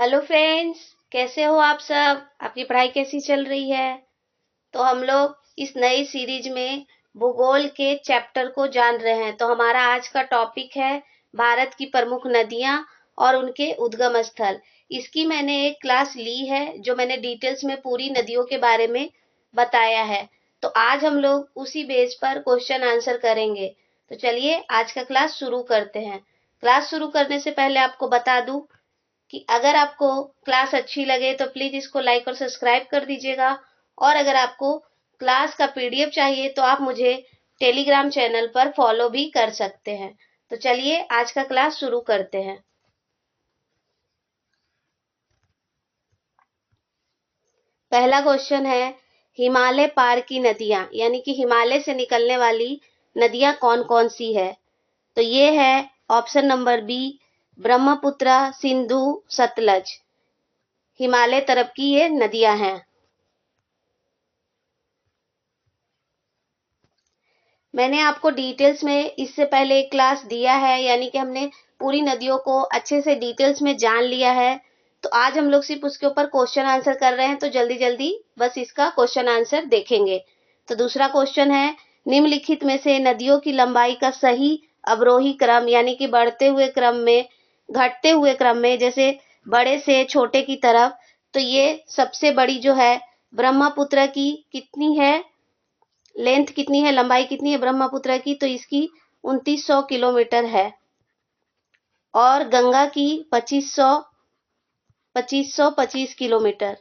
Hello friends, कैसे हो आप सब? आपकी पढ़ाई कैसी चल रही है? तो हम लोग इस नई सीरीज में भूगोल के चैप्टर को जान रहे हैं। तो हमारा आज का टॉपिक है भारत की प्रमुख नदियां और उनके उद्गम स्थल। इसकी मैंने एक क्लास ली है जो मैंने डिटेल्स में पूरी नदियों के बारे में बताया है। तो आज हम लोग उसी बेस पर क्वेश्चन आंसर करेंगे। तो चलिए आज का क्लास शुरू करते हैं। क्लास शुरू करने से पहले आपको बता दूं कि अगर आपको क्लास अच्छी लगे तो प्लीज इसको लाइक और सब्सक्राइब कर दीजिएगा। और अगर आपको क्लास का पीडीएफ चाहिए तो आप मुझे टेलीग्राम चैनल पर फॉलो भी कर सकते हैं। तो चलिए आज का क्लास शुरू करते हैं। पहला क्वेश्चन है, हिमालय पार की नदियां यानी कि हिमालय से निकलने वाली नदियां कौन कौन सी है? तो ये है option number B, Brahmaputra, Sindhu, Sutlej. Himalaya तरफ की ये नदियां हैं। मैंने आपको डिटेल्स में इससे पहले एक क्लास दिया है, यानी कि हमने पूरी नदियों को अच्छे से डिटेल्स में जान लिया है। तो आज हम लोग सिर्फ उसके ऊपर क्वेश्चन आंसर कर रहे हैं। तो जल्दी जल्दी बस इसका क्वेश्चन आंसर देखेंगे। तो दूसरा क्वेश्चन है, निम्नलिखित में से नदियों की लंबाई का सही अवरोही क्रम यानी कि बढ़ते हुए क्रम में, घटते हुए क्रम में, जैसे बड़े से छोटे की तरफ। तो ये सबसे बड़ी जो है ब्रह्मपुत्र की कितनी है, लेंथ कितनी है, लंबाई कितनी है ब्रह्मपुत्र की? तो इसकी 2900 किलोमीटर है। और गंगा की 2525 किलोमीटर।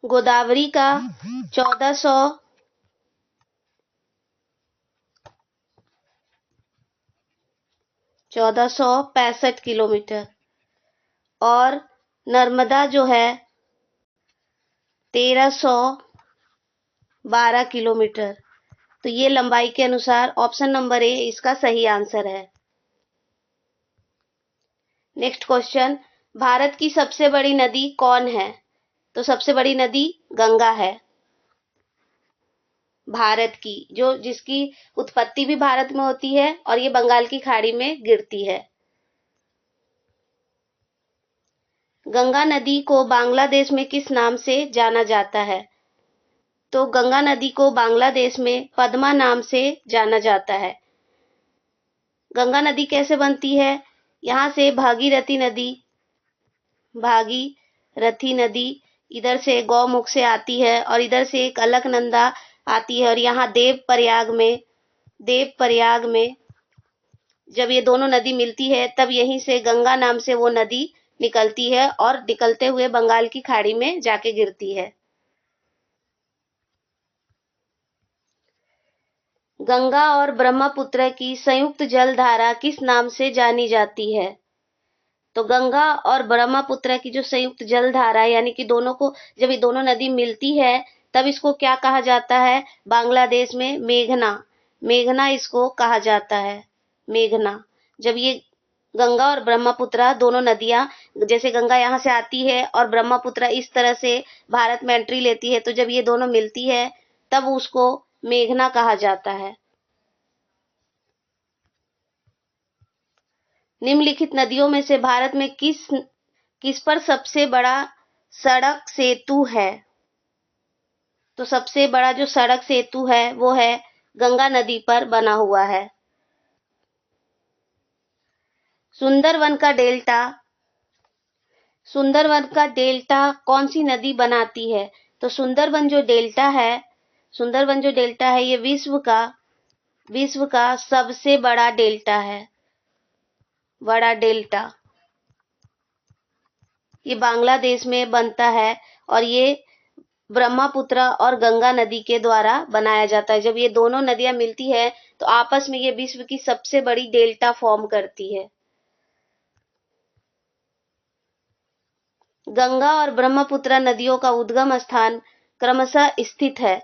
गोदावरी का 1465 किलोमीटर। और नर्मदा जो है 1312 किलोमीटर। तो ये लंबाई के अनुसार ऑप्शन नंबर ए इसका सही आंसर है। नेक्स्ट क्वेश्चन, भारत की सबसे बड़ी नदी कौन है? तो सबसे बड़ी नदी गंगा है भारत की, जो जिसकी उत्पत्ति भी भारत में होती है और ये बंगाल की खाड़ी में गिरती है। गंगा नदी को बांग्लादेश में किस नाम से जाना जाता है? तो गंगा नदी को बांग्लादेश में पद्मा नाम से जाना जाता है। गंगा नदी कैसे बनती है? यहाँ से भागीरथी नदी इधर से गौमुख से आती है और इधर से एक अलकनंदा आती है। और यहाँ देवप्रयाग में जब ये दोनों नदी मिलती है तब यहीं से गंगा नाम से वो नदी निकलती है और निकलते हुए बंगाल की खाड़ी में जाके गिरती है। गंगा और ब्रह्मपुत्र की संयुक्त जलधारा किस नाम से जानी जाती है? तो गंगा और ब्रह्मपुत्र की जो संयुक्त जलधारा है, यानी कि दोनों को जब ये दोनों नदी मिलती है तब इसको क्या कहा जाता है? बांग्लादेश में मेघना, मेघना इसको कहा जाता है। मेघना। जब ये गंगा और ब्रह्मपुत्र दोनों नदियां, जैसे गंगा यहाँ से आती है और ब्रह्मपुत्र इस तरह से भारत में एंट्री लेती है, तो जब ये दोनों मिलती है तब उसको मेघना कहा जाता है। निम्नलिखित नदियों में से भारत में किस किस पर सबसे बड़ा सड़क सेतु है? तो सबसे बड़ा जो सड़क सेतु है वो है गंगा नदी पर बना हुआ है। सुंदरवन का डेल्टा, सुंदरवन का डेल्टा कौन सी नदी बनाती है? तो सुंदरवन जो डेल्टा है ये विश्व का सबसे बड़ा डेल्टा है। बड़ा डेल्टा ये बांग्लादेश में बनता है और ये ब्रह्मपुत्र और गंगा नदी के द्वारा बनाया जाता है। जब ये दोनों नदियां मिलती है तो आपस में ये विश्व की सबसे बड़ी डेल्टा फॉर्म करती है। गंगा और ब्रह्मपुत्र नदियों का उद्गम स्थान क्रमशः स्थित है।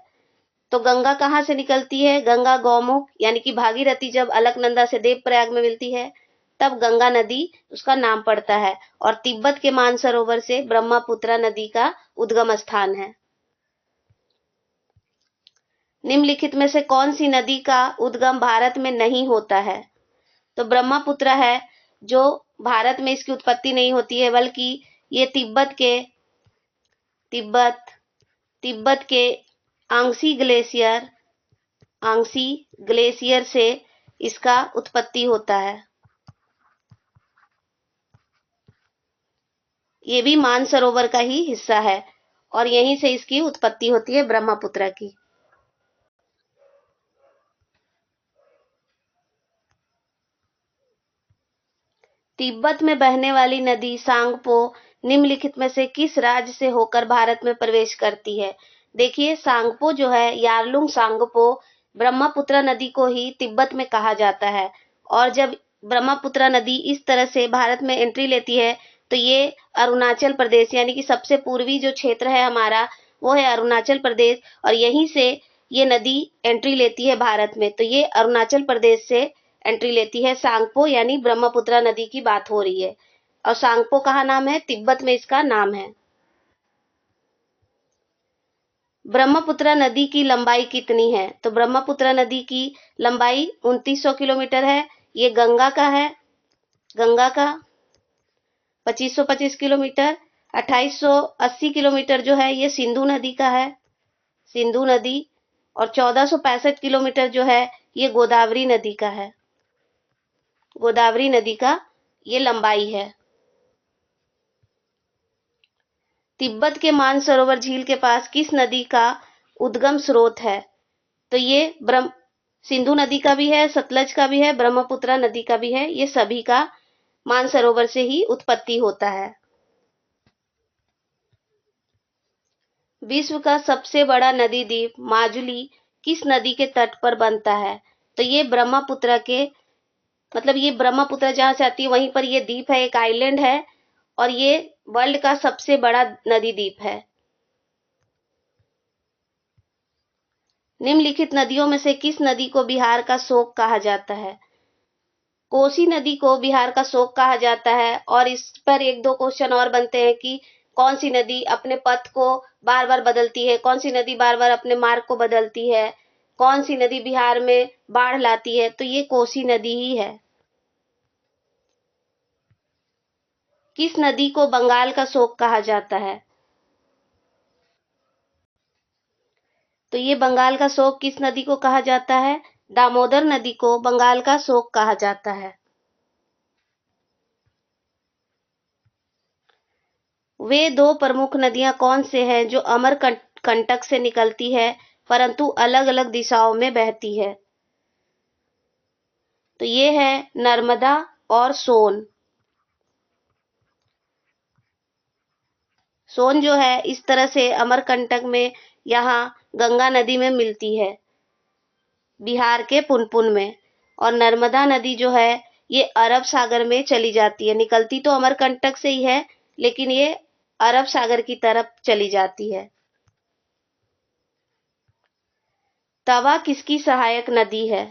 तो गंगा कहाँ से निकलती है? गंगा गौमुख यानी कि भागीरथी जब अलकनंदा से देवप्रयाग में मिलती है तब गंगा नदी उसका नाम पड़ता है। और तिब्बत के मानसरोवर से ब्रह्मपुत्र नदी का उद्गम स्थान है। निम्नलिखित में से कौन सी नदी का उद्गम भारत में नहीं होता है? तो ब्रह्मपुत्र है जो भारत में इसकी उत्पत्ति नहीं होती है, बल्कि ये तिब्बत के आंगसी ग्लेशियर से इसका उत्पत्ति होता है। ये भी मानसरोवर का ही हिस्सा है और यहीं से इसकी उत्पत्ति होती है ब्रह्मपुत्र की। तिब्बत में बहने वाली नदी सांगपो निम्नलिखित में से किस राज्य से होकर भारत में प्रवेश करती है? देखिए, सांगपो जो है, यारलुंग सांगपो, ब्रह्मपुत्र नदी को ही तिब्बत में कहा जाता है। और जब ब्रह्मपुत्र नदी इस तरह से भारत में एंट्री लेती है तो ये अरुणाचल प्रदेश, यानी कि सबसे पूर्वी जो क्षेत्र है हमारा, वो है अरुणाचल प्रदेश, और यहीं से ये नदी एंट्री लेती है भारत में। तो ये अरुणाचल प्रदेश से एंट्री लेती है। सांगपो यानी ब्रह्मपुत्र नदी की बात हो रही है, और सांगपो कहाँ नाम है? तिब्बत में इसका नाम है। ब्रह्मपुत्र नदी की लंबाई कितनी है? तो ब्रह्मपुत्र नदी की लंबाई 2900 किलोमीटर है। ये गंगा का 2525 किलोमीटर, 2880 किलोमीटर जो है ये सिंधु नदी का है, सिंधु नदी, और 1465 किलोमीटर जो है ये गोदावरी नदी का है, गोदावरी नदी का ये लंबाई है। तिब्बत के मानसरोवर झील के पास किस नदी का उद्गम स्रोत है? तो ये सिंधु नदी का भी है, सतलज का भी है, ब्रह्मपुत्र नदी का भी है। ये सभी का मानसरोवर से ही उत्पत्ति होता है। विश्व का सबसे बड़ा नदी द्वीप माजुली किस नदी के तट पर बनता है? तो ये ब्रह्मपुत्र के, मतलब ये ब्रह्मपुत्र जहां से आती है वहीं पर ये द्वीप है, एक आइलैंड है, और ये वर्ल्ड का सबसे बड़ा नदी द्वीप है। निम्नलिखित नदियों में से किस नदी को बिहार का शोक कहा जाता है? कोसी नदी को बिहार का शोक कहा जाता है, और इस पर एक दो क्वेश्चन और बनते हैं कि कौन सी नदी अपने पथ को बार बार बदलती है, कौन सी नदी बार बार अपने मार्ग को बदलती है, कौन सी नदी बिहार में बाढ़ लाती है? तो ये कोसी नदी ही है। किस नदी को बंगाल का शोक कहा जाता है? तो ये बंगाल का शोक किस नदी को कहा जाता है? दामोदर नदी को बंगाल का शोक कहा जाता है। वे दो प्रमुख नदियां कौन से हैं जो अमरकंटक से निकलती है परंतु अलग अलग दिशाओं में बहती है? तो ये है नर्मदा और सोन। सोन जो है इस तरह से अमरकंटक में यहाँ गंगा नदी में मिलती है, बिहार के पुनपुन में, और नर्मदा नदी जो है ये अरब सागर में चली जाती है। निकलती तो अमरकंटक से ही है, लेकिन ये अरब सागर की तरफ चली जाती है। तवा किसकी सहायक नदी है?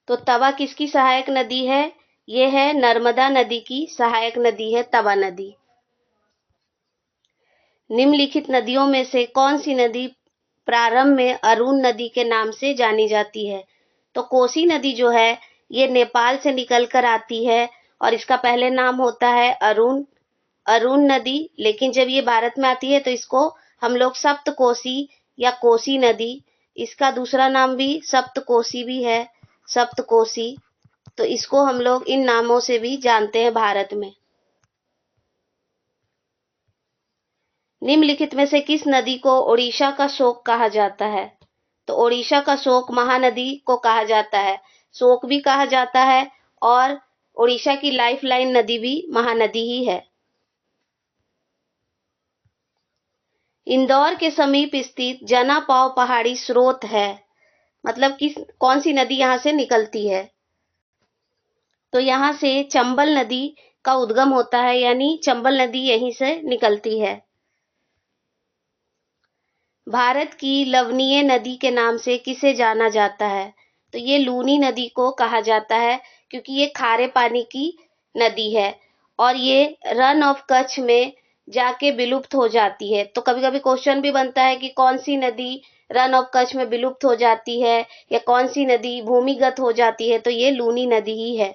तो तवा किसकी सहायक नदी है? ये है नर्मदा नदी की सहायक नदी है तवा नदी। निम्नलिखित नदियों में से कौन सी नदी प्रारंभ में अरुण नदी के नाम से जानी जाती है? तो कोसी नदी जो है ये नेपाल से निकल कर आती है, और इसका पहले नाम होता है अरुण नदी, लेकिन जब ये भारत में आती है तो इसको हम लोग सप्तकोसी या कोसी नदी, इसका दूसरा नाम भी सप्तकोसी भी है, सप्तकोसी, तो इसको हम लोग इन नामों से भी जानते हैं भारत में। निम्नलिखित में से किस नदी को ओडिशा का शोक कहा जाता है? तो ओडिशा का शोक महानदी को कहा जाता है, शोक भी कहा जाता है, और ओडिशा की लाइफलाइन नदी भी महानदी ही है। इंदौर के समीप स्थित जनापाव पहाड़ी स्रोत है, मतलब कौन सी नदी यहां से निकलती है? तो यहां से चंबल नदी का उद्गम होता है, यानी चंबल नदी यहीं से निकलती है। भारत की लवणीय नदी के नाम से किसे जाना जाता है? तो ये लूनी नदी को कहा जाता है, क्योंकि ये खारे पानी की नदी है, और ये रन ऑफ कच्छ में जाके विलुप्त हो जाती है। तो कभी कभी क्वेश्चन भी बनता है कि कौन सी नदी रन ऑफ कच्छ में विलुप्त हो जाती है, या कौन सी नदी भूमिगत हो जाती है? तो ये लूनी नदी ही है।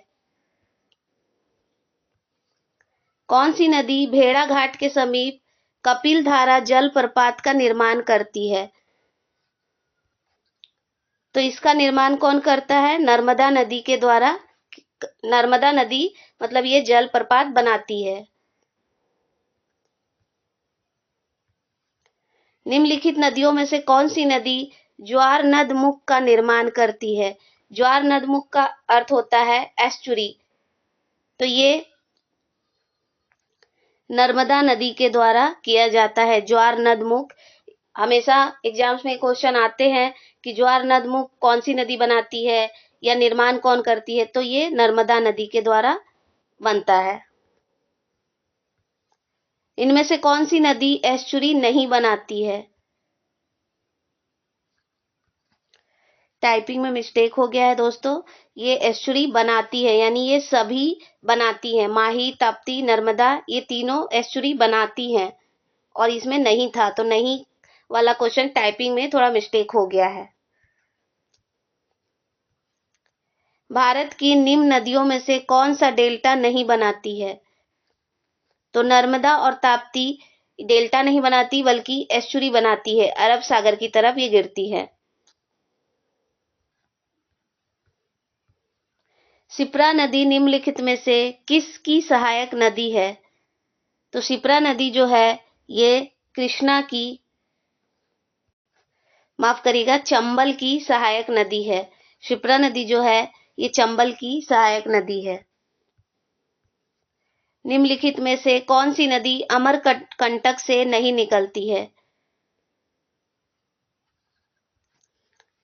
कौन सी नदी भेड़ा घाट के समीप कपिल धारा जलप्रपात का निर्माण करती है? तो इसका निर्माण कौन करता है? नर्मदा नदी के द्वारा। नर्मदा नदी मतलब ये जलप्रपात बनाती है। निम्नलिखित नदियों में से कौन सी नदी ज्वार नदमुख का निर्माण करती है? ज्वार नदमुख का अर्थ होता है एस्चुरी। तो ये नर्मदा नदी के द्वारा किया जाता है ज्वार नदमुख। हमेशा एग्जाम्स में क्वेश्चन आते हैं कि ज्वार नदमुख कौन सी नदी बनाती है या निर्माण कौन करती है, तो ये नर्मदा नदी के द्वारा बनता है। इनमें से कौन सी नदी एस्चुरी नहीं बनाती है? टाइपिंग में मिस्टेक हो गया है दोस्तों, ये एस्चुरी बनाती है, यानी ये सभी बनाती हैं। माही, ताप्ती, नर्मदा, ये तीनों एस्चुरी बनाती हैं, और इसमें नहीं था, तो नहीं वाला क्वेश्चन टाइपिंग में थोड़ा मिस्टेक हो गया है। भारत की निम्न नदियों में से कौन सा डेल्टा नहीं बनाती है? तो नर्मदा और ताप्ती डेल्टा नहीं बनाती, बल्कि एस्चुरी बनाती है, अरब सागर की तरफ ये गिरती है। शिप्रा नदी निम्नलिखित में से किसकी सहायक नदी है? तो शिप्रा नदी जो है ये कृष्णा की, माफ करिएगा, चंबल की सहायक नदी है। शिप्रा नदी जो है ये चंबल की सहायक नदी है। निम्नलिखित में से कौन सी नदी अमरकंटक से नहीं निकलती है?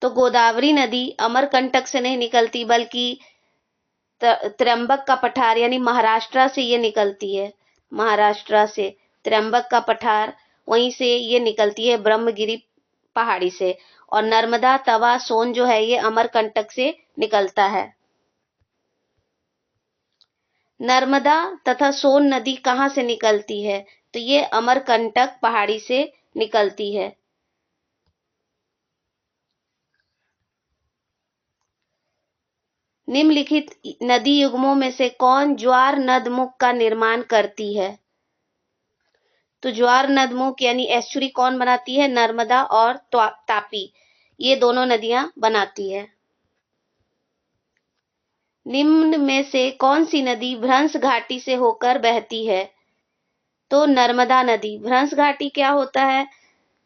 तो गोदावरी नदी अमरकंटक से नहीं निकलती, बल्कि त्र्यंबक का पठार यानी महाराष्ट्र से ये निकलती है। महाराष्ट्र से त्र्यंबक का पठार, वहीं से ये निकलती है, ब्रह्मगिरी पहाड़ी से। और नर्मदा, तवा, सोन जो है ये अमरकंटक से निकलता है। नर्मदा तथा सोन नदी कहाँ से निकलती है? तो ये अमरकंटक पहाड़ी से निकलती है। निम्नलिखित नदी युग्मों में से कौन ज्वार नदमुख का निर्माण करती है? तो ज्वार नदमुख यानी एस्चुरी कौन बनाती है? नर्मदा और तापी, ये दोनों नदियां बनाती है। निम्न में से कौन सी नदी भ्रंश घाटी से होकर बहती है? तो नर्मदा नदी। भ्रंश घाटी क्या होता है?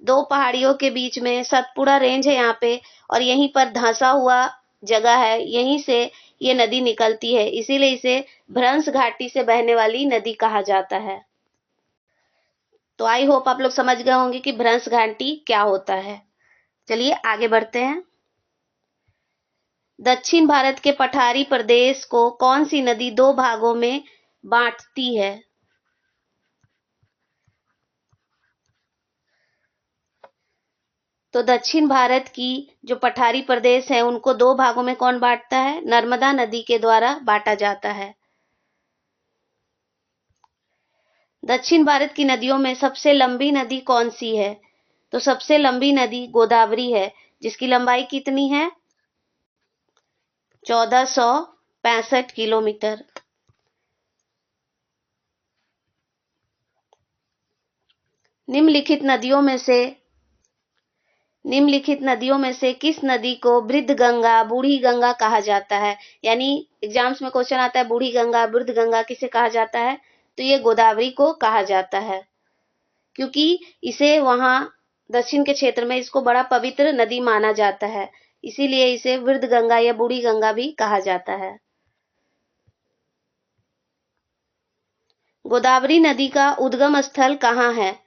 दो पहाड़ियों के बीच में सतपुड़ा रेंज है यहाँ पे, और यहीं पर धंसा हुआ जगह है, यहीं से ये नदी निकलती है, इसीलिए इसे भ्रंश घाटी से बहने वाली नदी कहा जाता है। तो आई होप आप लोग समझ गए होंगे कि भ्रंश घाटी क्या होता है। चलिए आगे बढ़ते हैं। दक्षिण भारत के पठारी प्रदेश को कौन सी नदी दो भागों में बांटती है? तो दक्षिण भारत की जो पठारी प्रदेश है उनको दो भागों में कौन बांटता है? नर्मदा नदी के द्वारा बांटा जाता है। दक्षिण भारत की नदियों में सबसे लंबी नदी कौन सी है? तो सबसे लंबी नदी गोदावरी है, जिसकी लंबाई कितनी है? 1465 किलोमीटर। निम्नलिखित नदियों में से किस नदी को वृद्ध गंगा, बूढ़ी गंगा कहा जाता है? यानी एग्जाम्स में क्वेश्चन आता है बूढ़ी गंगा, वृद्ध गंगा किसे कहा जाता है? तो ये गोदावरी को कहा जाता है, क्योंकि इसे वहां दक्षिण के क्षेत्र में इसको बड़ा पवित्र नदी माना जाता है, इसीलिए इसे वृद्ध गंगा या बूढ़ी गंगा भी कहा जाता है। गोदावरी नदी का उद्गम स्थल कहाँ है?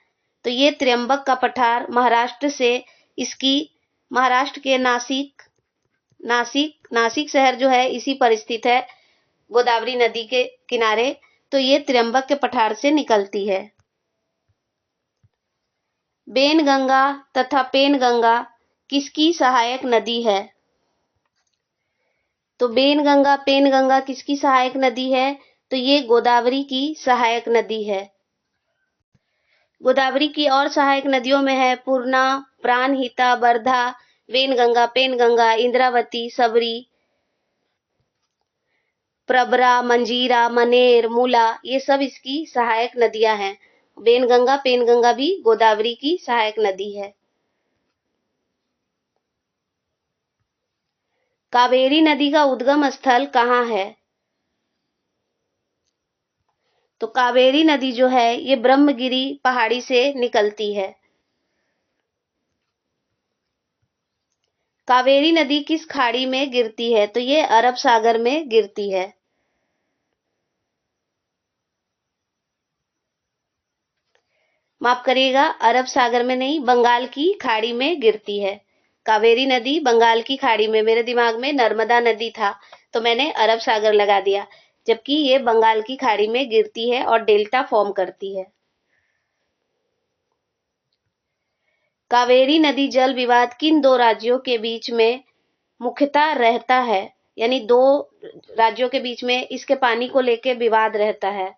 तो ये त्र्यंबक का पठार, महाराष्ट्र से इसकी, महाराष्ट्र के नासिक शहर जो है इसी पर स्थित है, गोदावरी नदी के किनारे। तो ये त्र्यंबक के पठार से निकलती है। बेनगंगा तथा पेनगंगा किसकी सहायक नदी है? तो बेनगंगा, पेनगंगा किसकी सहायक नदी है? तो ये गोदावरी की सहायक नदी है। गोदावरी की और सहायक नदियों में है पूर्णा, प्राणहिता, वर्धा, वेनगंगा, पेनगंगा, इंद्रावती, सबरी। प्रबरा, मंजीरा, मनेर, मूला, ये सब इसकी सहायक नदियां हैं। वेनगंगा, पेनगंगा भी गोदावरी की सहायक नदी है। कावेरी नदी का उद्गम स्थल कहाँ है? तो कावेरी नदी जो है ये ब्रह्मगिरी पहाड़ी से निकलती है। कावेरी नदी किस खाड़ी में गिरती है? तो ये अरब सागर में गिरती है। माफ करिएगा, अरब सागर में नहीं, बंगाल की खाड़ी में गिरती है। कावेरी नदी बंगाल की खाड़ी में, मेरे दिमाग में नर्मदा नदी था तो मैंने अरब सागर लगा दिया, जबकि ये बंगाल की खाड़ी में गिरती है और डेल्टा फॉर्म करती है। कावेरी नदी जल विवाद किन दो राज्यों के बीच में मुख्यतः रहता है? यानी दो राज्यों के बीच में इसके पानी को लेके विवाद रहता है।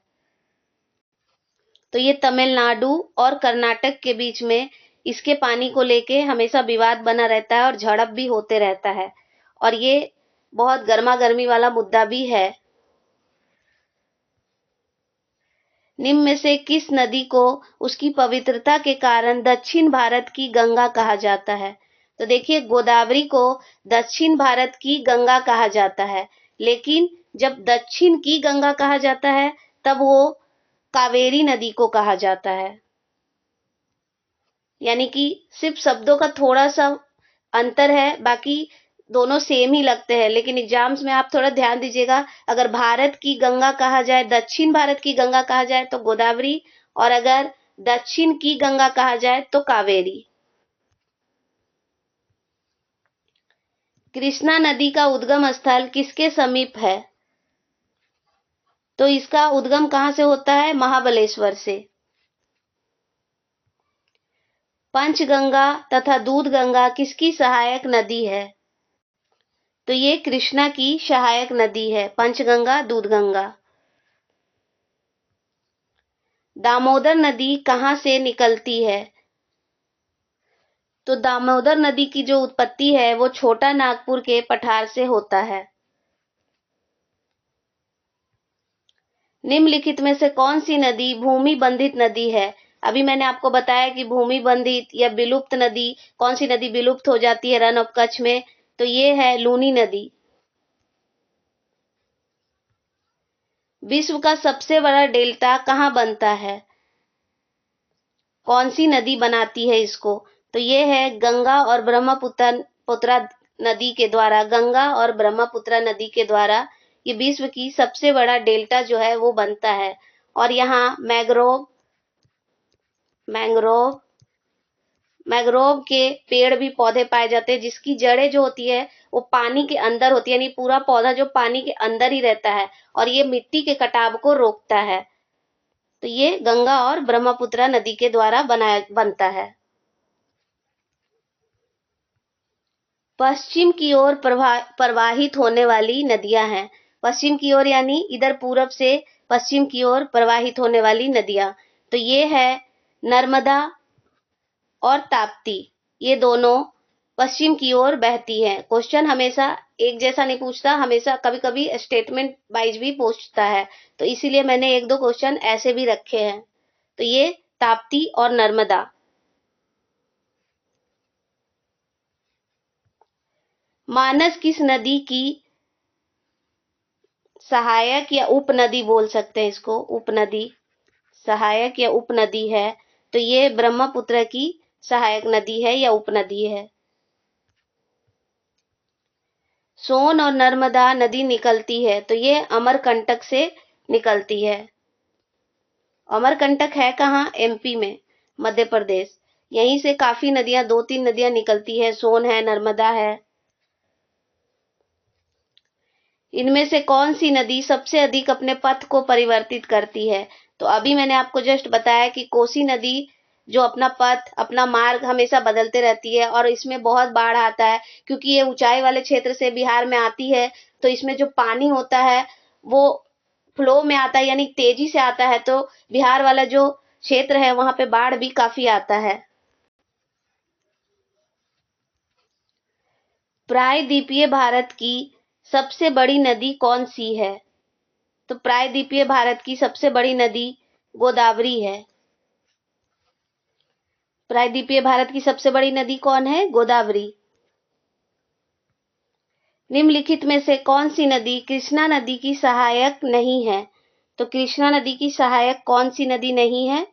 तो ये तमिलनाडु और कर्नाटक के बीच में इसके पानी को लेके हमेशा विवाद बना रहता है और झड़प भी होते रहता है, और ये बहुत गर्मा गर्मी वाला मुद्दा भी है। निम्न में से किस नदी को उसकी पवित्रता के कारण दक्षिण भारत की गंगा कहा जाता है? तो देखिए, गोदावरी को दक्षिण भारत की गंगा कहा जाता है, लेकिन जब दक्षिण की गंगा कहा जाता है तब वो कावेरी नदी को कहा जाता है। यानी कि सिर्फ शब्दों का थोड़ा सा अंतर है, बाकी दोनों सेम ही लगते हैं, लेकिन एग्जाम्स में आप थोड़ा ध्यान दीजिएगा। अगर भारत की गंगा कहा जाए, दक्षिण भारत की गंगा कहा जाए तो गोदावरी, और अगर दक्षिण की गंगा कहा जाए तो कावेरी। कृष्णा नदी का उद्गम स्थल किसके समीप है? तो इसका उद्गम कहाँ से होता है? महाबलेश्वर से। पंचगंगा तथा दूधगंगा किसकी सहायक नदी है? तो ये कृष्णा की सहायक नदी है, पंचगंगा, दूधगंगा। दामोदर नदी कहाँ से निकलती है? तो दामोदर नदी की जो उत्पत्ति है वो छोटा नागपुर के पठार से होता है। निम्नलिखित में से कौन सी नदी भूमि बंधित नदी है? अभी मैंने आपको बताया कि भूमि बंधित या विलुप्त नदी, कौन सी नदी विलुप्त हो जाती है रन ऑफ कच्छ में? तो ये है लूनी नदी। विश्व का सबसे बड़ा डेल्टा कहाँ बनता है? कौन सी नदी बनाती है इसको? तो ये है गंगा और ब्रह्मपुत्र नदी के द्वारा, गंगा और ब्रह्मपुत्र नदी के द्वारा ये विश्व की सबसे बड़ा डेल्टा जो है वो बनता है। और यहाँ मैंग्रोव मैंग्रोव मैंग्रोव के पेड़ भी पौधे पाए जाते हैं, जिसकी जड़ें जो होती है वो पानी के अंदर होती है, यानी पूरा पौधा जो पानी के अंदर ही रहता है, और ये मिट्टी के कटाव को रोकता है। तो ये गंगा और ब्रह्मपुत्र नदी के द्वारा बनता है। पश्चिम की ओर प्रवाहित होने वाली नदियां हैं। पश्चिम की ओर यानी इधर पूरब से पश्चिम की ओर प्रवाहित होने वाली नदियां, तो ये है नर्मदा और ताप्ती। ये दोनों पश्चिम की ओर बहती हैं। क्वेश्चन हमेशा एक जैसा नहीं पूछता, हमेशा कभी कभी स्टेटमेंट वाइज भी पूछता है, तो इसीलिए मैंने एक दो क्वेश्चन ऐसे भी रखे हैं। तो ये ताप्ती और नर्मदा। मानस किस नदी की सहायक या उपनदी बोल सकते हैं? इसको उपनदी, सहायक या उपनदी है। तो ये ब्रह्मपुत्र की सहायक नदी है या उपनदी है। सोन और नर्मदा नदी निकलती है, तो ये अमरकंटक से निकलती है। अमरकंटक है कहाँ? एमपी में, मध्य प्रदेश। यहीं से काफी नदियां, दो तीन नदियां निकलती है, सोन है, नर्मदा है। इनमें से कौन सी नदी सबसे अधिक अपने पथ को परिवर्तित करती है? तो अभी मैंने आपको जस्ट बताया कि कोसी नदी जो अपना पथ, अपना मार्ग हमेशा बदलते रहती है, और इसमें बहुत बाढ़ आता है, क्योंकि ये ऊंचाई वाले क्षेत्र से बिहार में आती है। तो इसमें जो पानी होता है वो फ्लो में आता है, यानी तेजी से आता है, तो बिहार वाला जो क्षेत्र है वहां पे बाढ़ भी काफी आता है। प्रायद्वीपीय भारत की सबसे बड़ी नदी कौन सी है? तो प्रायद्वीपीय भारत की सबसे बड़ी नदी गोदावरी है। प्रायद्वीपीय भारत की सबसे बड़ी नदी कौन है? गोदावरी। निम्नलिखित में से कौन सी नदी कृष्णा नदी की सहायक नहीं है? तो कृष्णा नदी की सहायक कौन सी नदी नहीं है?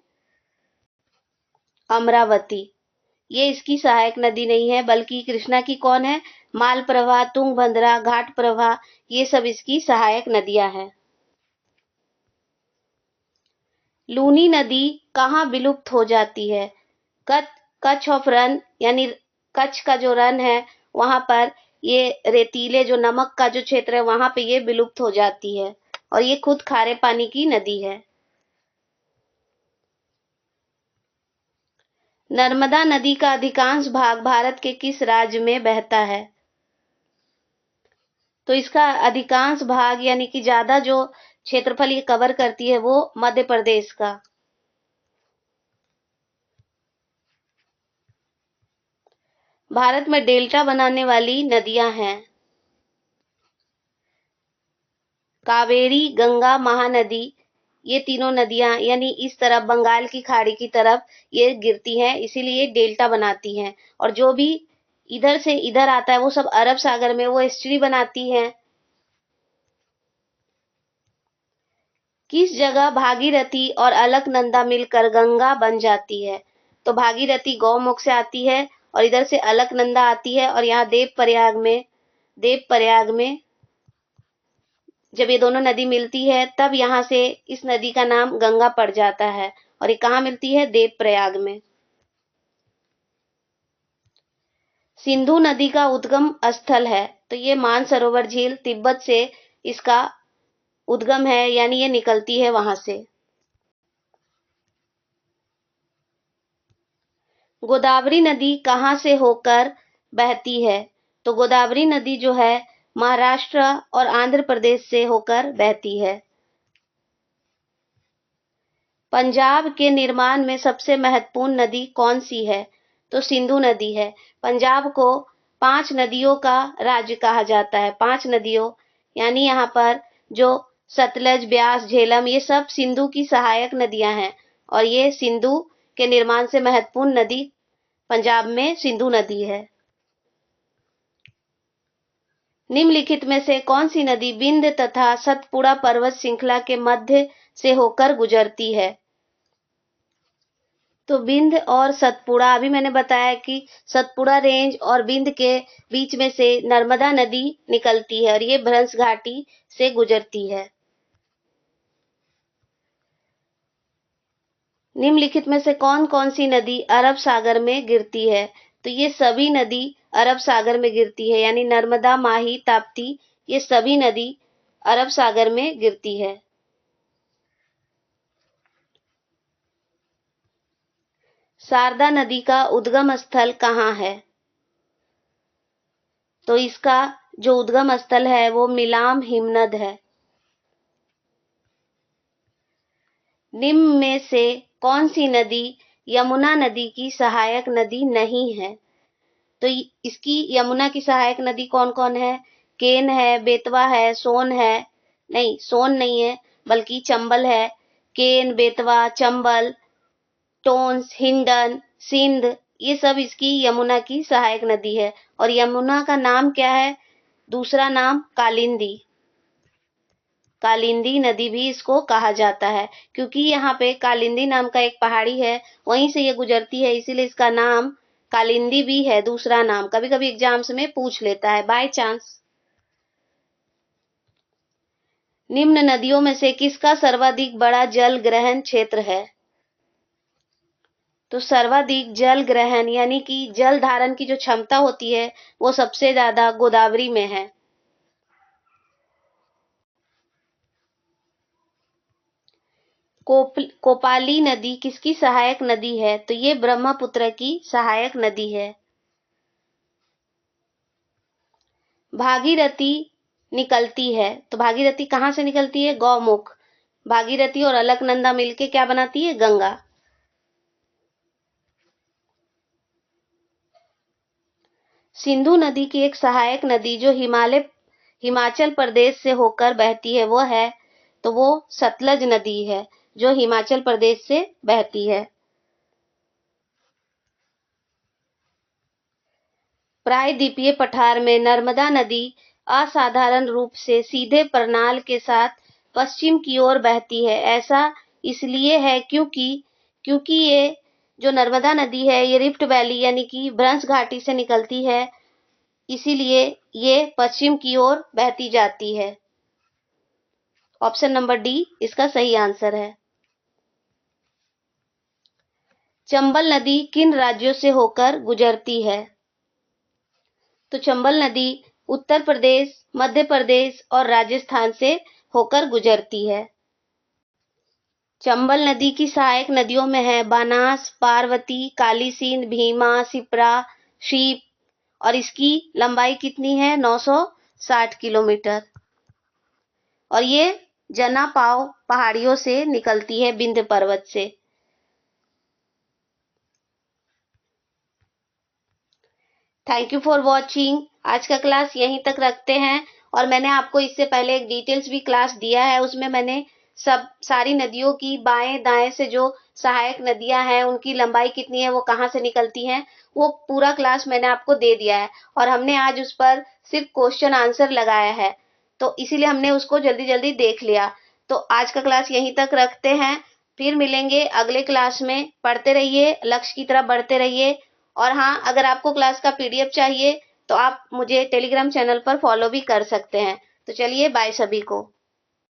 अमरावती। ये इसकी सहायक नदी नहीं है, बल्कि कृष्णा की कौन है? मालप्रभा, तुंगभद्रा, घाटप्रभा, ये सब इसकी सहायक नदियां हैं। लूनी नदी कहाँ विलुप्त हो जाती है? कच्छ ऑफ रन, यानी कच्छ का जो रन है वहां पर ये रेतीले जो नमक का जो क्षेत्र है वहां पे ये विलुप्त हो जाती है, और ये खुद खारे पानी की नदी है। नर्मदा नदी का अधिकांश भाग भारत के किस राज्य में बहता है? तो इसका अधिकांश भाग यानी कि ज्यादा जो क्षेत्रफल ये कवर करती है वो मध्य प्रदेश का। भारत में डेल्टा बनाने वाली नदियां हैं कावेरी, गंगा, महानदी। ये तीनों नदियां यानी इस तरफ बंगाल की खाड़ी की तरफ ये गिरती हैं, इसीलिए डेल्टा बनाती हैं। और जो भी इधर से इधर आता है वो सब अरब सागर में वो एस्चुरी बनाती हैं। किस जगह भागीरथी और अलकनंदा मिलकर गंगा बन जाती है? तो भागीरथी गौमुख से आती है और इधर से अलकनंदा आती है, और यहाँ देवप्रयाग में जब ये दोनों नदी मिलती है तब यहाँ से इस नदी का नाम गंगा पड़ जाता है, और ये कहाँ मिलती है? देवप्रयाग में। सिंधु नदी का उद्गम स्थल है, तो ये मानसरोवर झील तिब्बत से इसका उद्गम है, यानी ये निकलती है वहां से। गोदावरी नदी कहाँ से होकर बहती है? तो गोदावरी नदी जो है महाराष्ट्र और आंध्र प्रदेश से होकर बहती है। पंजाब के निर्माण में सबसे महत्वपूर्ण नदी कौन सी है? तो सिंधु नदी है। पंजाब को 5 नदियों का राज्य कहा जाता है। 5 नदियों यानी यहाँ पर जो सतलज, ब्यास, झेलम, ये सब सिंधु की सहायक नदियां हैं, और ये सिंधु के निर्माण से महत्वपूर्ण नदी पंजाब में सिंधु नदी है। निम्नलिखित में से कौन सी नदी विंध्य तथा सतपुड़ा पर्वत श्रृंखला के मध्य से होकर गुजरती है? तो विंध्य और सतपुड़ा, अभी मैंने बताया कि सतपुड़ा रेंज और विंध्य के बीच में से नर्मदा नदी निकलती है, और ये भ्रंश घाटी से गुजरती है। निम्नलिखित में से कौन कौन सी नदी अरब सागर में गिरती है? तो ये सभी नदी अरब सागर में गिरती है, यानी नर्मदा, माही, ताप्ती, ये सभी नदी अरब सागर में गिरती है। शारदा नदी का उद्गम स्थल कहाँ है? तो इसका जो उद्गम स्थल है वो मिलाम हिमनद है। निम्न में से कौन सी नदी यमुना नदी की सहायक नदी नहीं है? तो इसकी यमुना की सहायक नदी कौन कौन है? केन है, बेतवा है, सोन है, नहीं सोन नहीं है बल्कि चंबल है। केन, बेतवा, चंबल, टोंस, हिंडन, सिंध, ये सब इसकी यमुना की सहायक नदी है। और यमुना का नाम क्या है? दूसरा नाम कालिंदी। कालिंदी नदी भी इसको कहा जाता है, क्योंकि यहाँ पे कालिंदी नाम का एक पहाड़ी है, वहीं से ये गुजरती है, इसीलिए इसका नाम कालिंदी भी है, दूसरा नाम। कभी कभी एग्जाम्स में पूछ लेता है बाय चांस। निम्न नदियों में से किसका सर्वाधिक बड़ा जल ग्रहण क्षेत्र है? तो सर्वाधिक जल ग्रहण यानी कि जल धारण की जो क्षमता होती है वो सबसे ज्यादा गोदावरी में है। कोपाली नदी किसकी सहायक नदी है? तो ये ब्रह्मपुत्र की सहायक नदी है। भागीरथी निकलती है, तो भागीरथी कहाँ से निकलती है? गौमुख। भागीरथी और अलकनंदा मिलके क्या बनाती है? गंगा। सिंधु नदी की एक सहायक नदी जो हिमाचल प्रदेश से होकर बहती है वो है तो वो सतलज नदी है जो हिमाचल प्रदेश से बहती है। प्रायद्वीपीय पठार में नर्मदा नदी असाधारण रूप से सीधे करनाल के साथ पश्चिम की ओर बहती है। ऐसा इसलिए है क्योंकि ये जो नर्मदा नदी है ये रिफ्ट वैली यानी कि भ्रंश घाटी से निकलती है, इसीलिए ये पश्चिम की ओर बहती जाती है। ऑप्शन नंबर डी इसका सही आंसर है। चंबल नदी किन राज्यों से होकर गुजरती है? तो चंबल नदी उत्तर प्रदेश, मध्य प्रदेश और राजस्थान से होकर गुजरती है। चंबल नदी की सहायक नदियों में है बानास, पार्वती, काली सिंध, भीमा, शिप्रा, शीप, और इसकी लंबाई कितनी है? 960 किलोमीटर। और ये जना पाव पहाड़ियों से निकलती है, विंध्य पर्वत से। Thank you for watching. आज का क्लास यहीं तक रखते हैं। और मैंने आपको इससे पहले एक डिटेल्स भी क्लास दिया है, उसमें मैंने सारी नदियों की बाएं दाएं से जो सहायक नदियां हैं उनकी लंबाई कितनी है, वो कहाँ से निकलती हैं, वो पूरा क्लास मैंने आपको दे दिया है। और हमने आज उस पर सिर्फ क्वेश्चन आंसर लगाया है, तो इसीलिए हमने उसको जल्दी जल्दी देख लिया। तो आज का क्लास यहीं तक रखते हैं, फिर मिलेंगे अगले क्लास में। पढ़ते रहिए, लक्ष्य की तरफ बढ़ते रहिए। और हाँ, अगर आपको क्लास का पीडीएफ चाहिए तो आप मुझे टेलीग्राम चैनल पर फॉलो भी कर सकते हैं। तो चलिए, बाय सभी को।